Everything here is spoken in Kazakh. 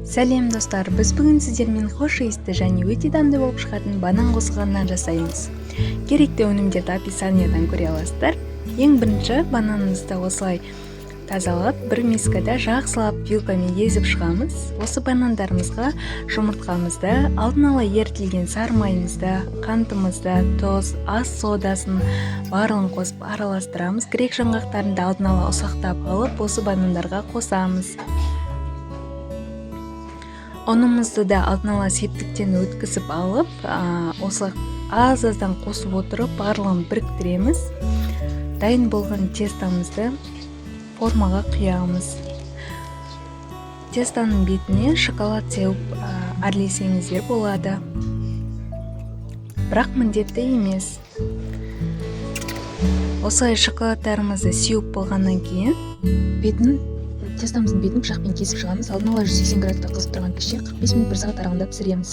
Сәлем достар, біз бүгін сіздермен хош иісті және өте дәмді болып шығатын банан қосылғаннан жасаймыз. Керекті өнімдерді описаниядан көре аласыздар. Ең бірінші бананымызды осылай тазалап, бір мискада жақсылап вилкамен езіп шығамыз. Осы банандарымызға жұмыртқамызды, алдын ала ерітілген сары майымызды, қантымызды, тұз, ас содасын барлығын қосып араластырамыз. Грек жаңғақтарын да алдын ала ұсақтап алып, осы банандарға қосамыз. Ұнымызды да алдын ала септіктен өткізіп алып, осы аз-аздан қосып отырып, барлығын біріктіреміз. Дайын болған тестамызды формаға құямыз. Тестаның бетіне шоколад сеуіп әрлесеңіздер болады. Бірақ міндетті емес. Осылай шоколадтарымызды сеуіп болғаннан кейін тестамыздың бетін пышақпен кесіп шығамыз. Алдын ала 180 градуста қызып тұрған пеште 45 минут 1 сағат аралығында пісіреміз.